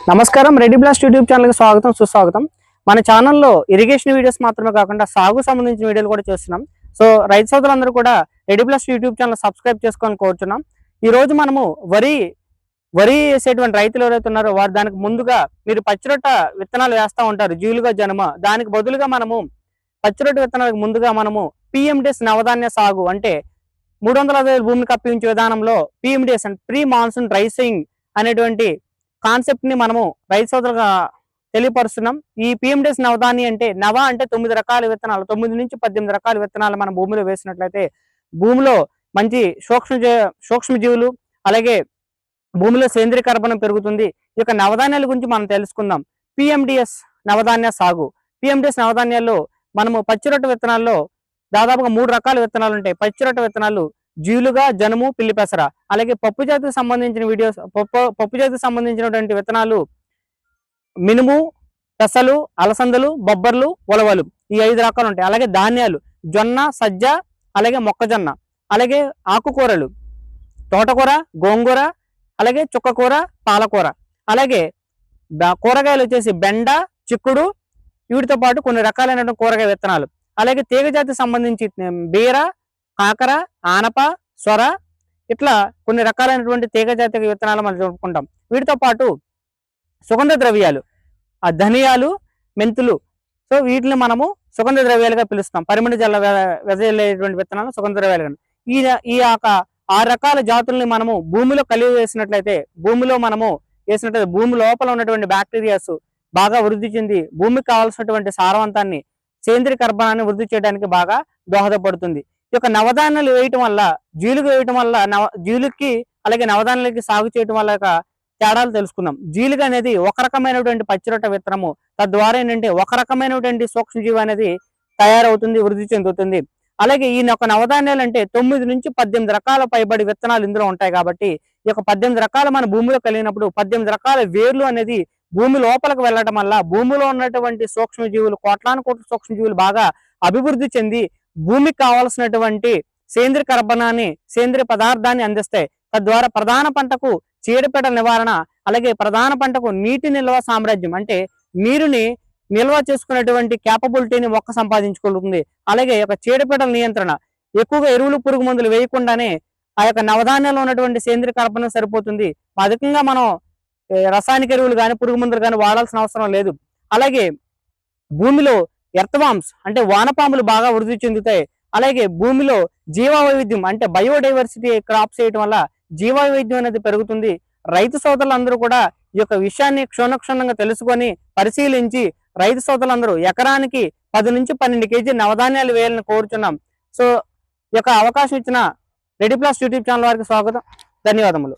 నమస్కారం, Reddy blast YouTube ఛానల్కి స్వాగతం, సుస్వాగతం. మన ఛానల్లో ఇరిగేషన్ వీడియోస్ మాత్రమే కాకుండా సాగు సంబంధించిన వీడియోలు కూడా చేస్తున్నాం. సో రైతు సోదరులందరూ కూడా Reddy blast YouTube channel subscribe చేసుకొని కోరుచున్నాం. ఈరోజు మనము వరి వేసేటువంటి రైతులు ఎవరైతే ఉన్నారో వారు దానికి ముందుగా మీరు పచ్చిరొట్ట విత్తనాలు వేస్తూ ఉంటారు జీలుగా జనమ. దానికి బదులుగా మనము పచ్చిరొట్ట విత్తనాలకు ముందుగా మనము పిఎండిఎస్ నవధాన్య సాగు అంటే 360 భూమిని కప్పించే విధానంలో పిఎండిఎస్ అంటే ప్రీ మాన్సూన్ రైసింగ్ అనేటువంటి కాన్సెప్ట్ ని మనము రైతు సోదరులుగా తెలియపరుస్తున్నాం. ఈ పిఎండిఎస్ నవధాన్య అంటే నవ అంటే 9 రకాల విత్తనాలు, 9 నుంచి 18 రకాల విత్తనాలు మనం భూమిలో వేసినట్లయితే భూమిలో మంచి సూక్ష్మజీవులు అలాగే భూమిలో సేంద్రీయ కర్బనం పెరుగుతుంది. ఈ యొక్క నవధాన్యాల గురించి మనం తెలుసుకుందాం. పిఎండిఎస్ నవధాన్య సాగు. పిఎండిఎస్ నవధాన్యాల్లో మనము పచ్చిరొట్ట విత్తనాల్లో దాదాపుగా 3 రకాల విత్తనాలు ఉంటాయి. పచ్చిరొట్ట విత్తనాలు జీలుగా, జనుము, పిల్లి పెసర. అలాగే పప్పు జాతికి సంబంధించిన పప్పు జాతికి సంబంధించినటువంటి విత్తనాలు మినుము, పెసలు, అలసందలు, బొబ్బర్లు, ఉలవలు. ఈ 5 రకాలు ఉంటాయి. అలాగే ధాన్యాలు జొన్న, సజ్జ, అలాగే మొక్కజొన్న, అలాగే ఆకుకూరలు తోటకూర, గోంగూర, అలాగే చుక్కకూర, పాలకూర, అలాగే కూరగాయలు వచ్చేసి బెండ, చిక్కుడు, వీటితో పాటు కొన్ని రకాలైనటువంటి కూరగాయ విత్తనాలు, అలాగే తీగ జాతికి సంబంధించి బీర, కాకర, ఆనప, సొర, ఇట్లా కొన్ని రకాలైనటువంటి తీగ జాతి విత్తనాలు మనం చూపుకుంటాం. వీటితో పాటు సుగంధ ద్రవ్యాలు ధనియాలు, మెంతులు. సో వీటిని మనము సుగంధ ద్రవ్యాలుగా పిలుస్తాం. పరిమళ జల వెదజల్లేటువంటి విత్తనాలు సుగంధ ద్రవ్యాలు. ఈ 6 రకాల జాతుల్ని మనము భూమిలో కలిగి వేసినట్లయితే భూమి లోపల ఉన్నటువంటి బ్యాక్టీరియాస్ బాగా వృద్ధి చెంది భూమికి కావాల్సినటువంటి సారవంతాన్ని, సేంద్రీయ కర్బనాన్ని వృద్ధి చేయడానికి బాగా దోహదపడుతుంది. ఈ యొక్క నవధాన్యాలు వేయటం వల్ల, జీలుగు వేయటం వల్ల, జీలుకి అలాగే నవధాన్యాలకి సాగు చేయటం వల్ల తేడాలు తెలుసుకుందాం. జీలుగు అనేది ఒక రకమైనటువంటి పచ్చిరొట్ట విత్తనము. తద్వారా ఏంటంటే ఒక రకమైనటువంటి సూక్ష్మజీవి అనేది తయారవుతుంది, వృద్ధి చెందుతుంది. అలాగే ఈ యొక్క నవధాన్యాలు అంటే 9 నుంచి 18 రకాల పైబడి విత్తనాలు ఇందులో ఉంటాయి. కాబట్టి ఈ యొక్క 18 రకాలు మన భూమిలో కలిగినప్పుడు 18 రకాల వేర్లు అనేది భూమి లోపలికి వెళ్ళటం వల్ల భూమిలో ఉన్నటువంటి సూక్ష్మజీవులు, కోట్లాను కోట్ల సూక్ష్మజీవులు బాగా అభివృద్ధి చెంది భూమికి కావాల్సినటువంటి సేంద్రీయ కర్బనాన్ని, సేంద్రీయ పదార్థాన్ని అందిస్తాయి. తద్వారా ప్రధాన పంటకు చీడపీడల నివారణ, అలాగే ప్రధాన పంటకు నీటి నిల్వ సామ్రాజ్యం అంటే నీరుని నిల్వ చేసుకునేటువంటి క్యాపబిలిటీని మొక్క సంపాదించుకుంటుంది. అలాగే ఒక చీడపీడల నియంత్రణ, ఎక్కువగా ఎరువులు, పురుగు మందులు వేయకుండానే ఆ యొక్క నవధాన్యాల్లో ఉన్నటువంటి సేంద్రీయ కర్బనం సరిపోతుంది. అధికంగా మనం రసాయనిక ఎరువులు కానీ పురుగు మందులు కానీ వాడాల్సిన అవసరం లేదు. అలాగే భూమిలో ఎర్త్వామ్స్ అంటే వానపాములు బాగా వృద్ధి చెందుతాయి. అలాగే భూమిలో జీవవైవిధ్యం అంటే బయోడైవర్సిటీ క్రాప్స్ చేయడం వల్ల జీవవైవిధ్యం అనేది పెరుగుతుంది. రైతు సోదరులందరూ కూడా ఈ యొక్క విషయాన్ని క్షుణ్ణంగా తెలుసుకొని పరిశీలించి రైతు సోదరులందరూ ఎకరానికి 10 నుంచి 12 కేజీ నవధాన్యాలు వేయాలని కోరుచున్నాం. సో ఈ యొక్క అవకాశం ఇచ్చిన రెడ్డి బ్లాస్ట్ యూట్యూబ్ ఛానల్ వారికి స్వాగతం, ధన్యవాదములు.